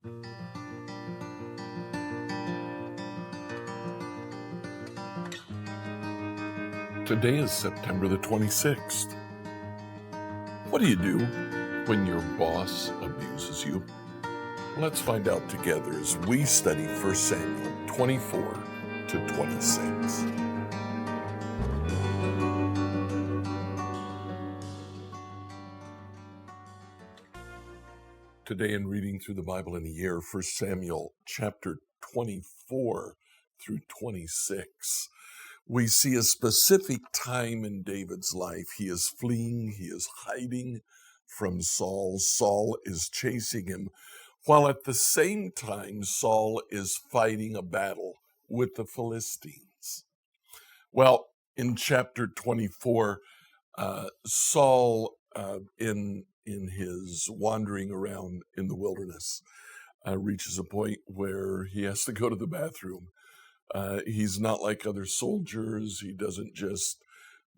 Today is September the 26th. What do you do when your boss abuses you? Let's find out together as we study 1 Samuel 24 to 26. Today in reading through the Bible in a year, 1 Samuel chapter 24 through 26. We see a specific time in David's life. He is fleeing, he is hiding from Saul. Saul is chasing him, while at the same time Saul is fighting a battle with the Philistines. Well, in chapter 24, Saul, in his wandering around in the wilderness, reaches a point where he has to go to the bathroom. He's not like other soldiers. He doesn't just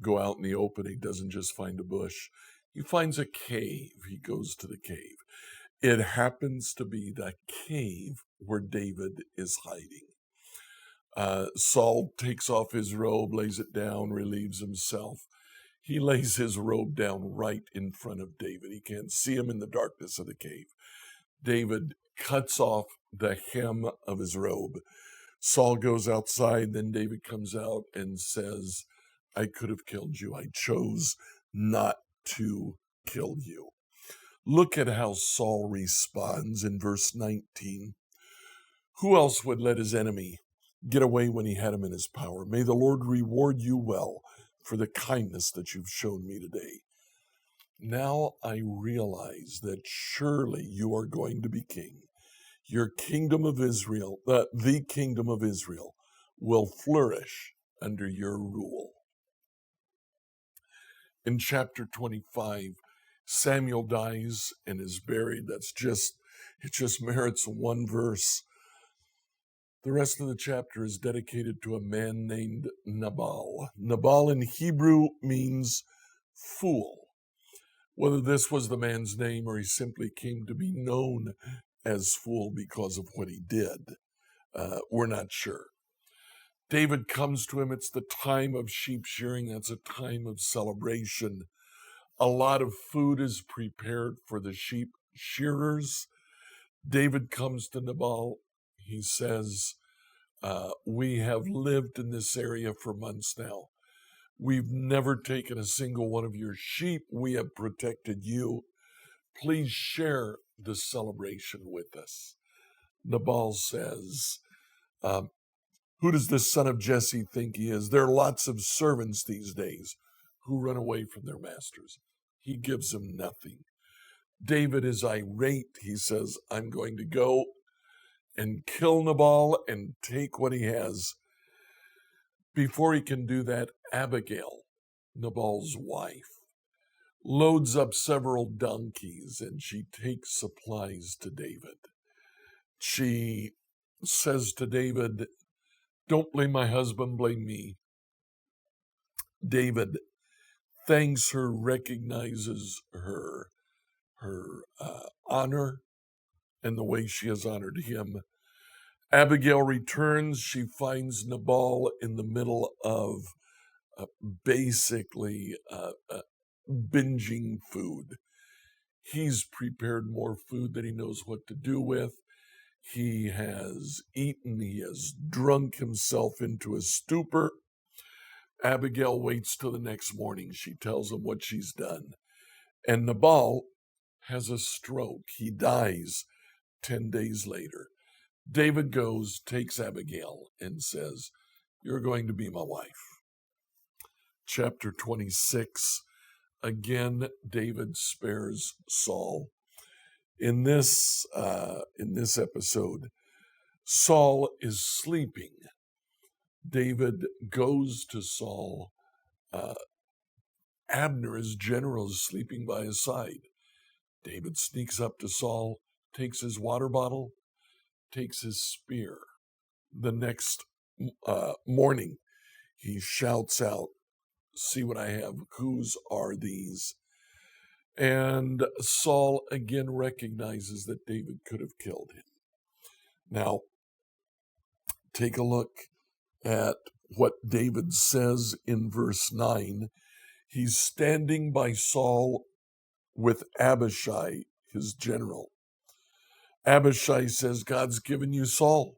go out in the open. He doesn't just find a bush. He finds a cave. He goes to the cave. It happens to be the cave where David is hiding. Saul takes off his robe, lays it down, relieves himself. He lays his robe down right in front of David. He can't see him in the darkness of the cave. David cuts off the hem of his robe. Saul goes outside, then David comes out and says, I could have killed you. I chose not to kill you. Look at how Saul responds in verse 19. Who else would let his enemy get away when he had him in his power? May the Lord reward you well for the kindness that you've shown me today. Now I realize that surely you are going to be king. Your kingdom of Israel, the kingdom of Israel, will flourish under your rule. In chapter 25, Samuel dies and is buried. It just merits one verse. The rest of the chapter is dedicated to a man named Nabal. Nabal in Hebrew means fool. Whether this was the man's name or he simply came to be known as fool because of what he did, we're not sure. David comes to him. It's the time of sheep shearing. That's a time of celebration. A lot of food is prepared for the sheep shearers. David comes to Nabal. He says, we have lived in this area for months now. We've never taken a single one of your sheep. We have protected you. Please share the celebration with us. Nabal says, who does this son of Jesse think he is? There are lots of servants these days who run away from their masters. He gives them nothing. David is irate. He says, I'm going to go and kill Nabal and take what he has. Before he can do that, Abigail, Nabal's wife, loads up several donkeys and she takes supplies to David. She says to David, don't blame my husband, blame me. David thanks her, recognizes her honor and the way she has honored him. Abigail returns. She finds Nabal in the middle of basically binging food. He's prepared more food than he knows what to do with. He has eaten. He has drunk himself into a stupor. Abigail waits till the next morning. She tells him what she's done. And Nabal has a stroke. He dies 10 days later. David goes, takes Abigail, and says, you're going to be my wife. Chapter 26, again, David spares Saul. In this episode, Saul is sleeping. David goes to Saul. Abner, his general, is sleeping by his side. David sneaks up to Saul, takes his water bottle, takes his spear. The next morning, he shouts out, see what I have, whose are these? And Saul again recognizes that David could have killed him. Now, take a look at what David says in verse 9. He's standing by Saul with Abishai, his general. Abishai says, God's given you Saul.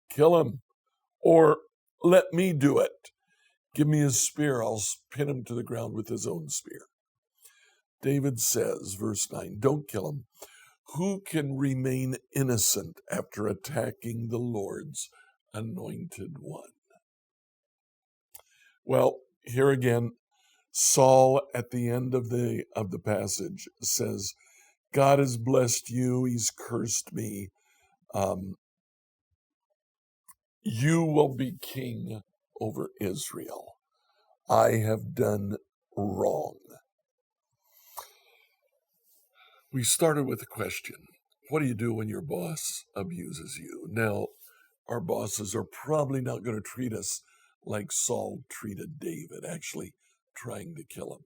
Kill him. Or let me do it. Give me his spear. I'll pin him to the ground with his own spear. David says, verse 9, don't kill him. Who can remain innocent after attacking the Lord's anointed one? Well, here again, Saul at the end of the passage says, God has blessed you. He's cursed me. You will be king over Israel. I have done wrong. We started with a question. What do you do when your boss abuses you? Now, our bosses are probably not going to treat us like Saul treated David, actually trying to kill him.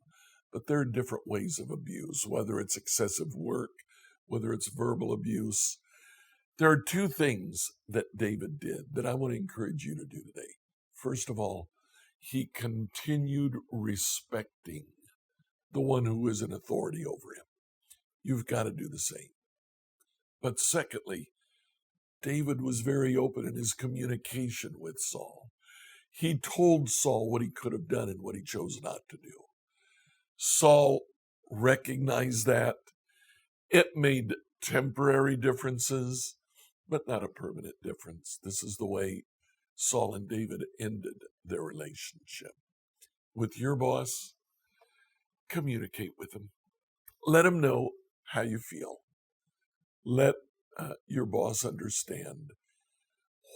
But there are different ways of abuse, whether it's excessive work, whether it's verbal abuse. There are two things that David did that I want to encourage you to do today. First of all, he continued respecting the one who is in authority over him. You've got to do the same. But secondly, David was very open in his communication with Saul. He told Saul what he could have done and what he chose not to do. Saul recognized that. It made temporary differences, but not a permanent difference. This is the way Saul and David ended their relationship. With your boss, communicate with him. Let him know how you feel. Let your boss understand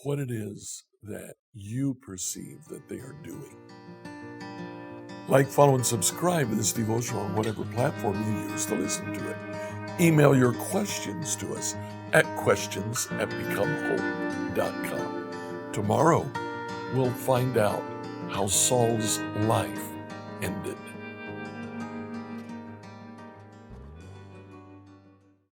what it is that you perceive that they are doing. Like, follow, and subscribe to this devotional on whatever platform you use to listen to it. Email your questions to us at questions@becomehope.com. Tomorrow, we'll find out how Saul's life ended.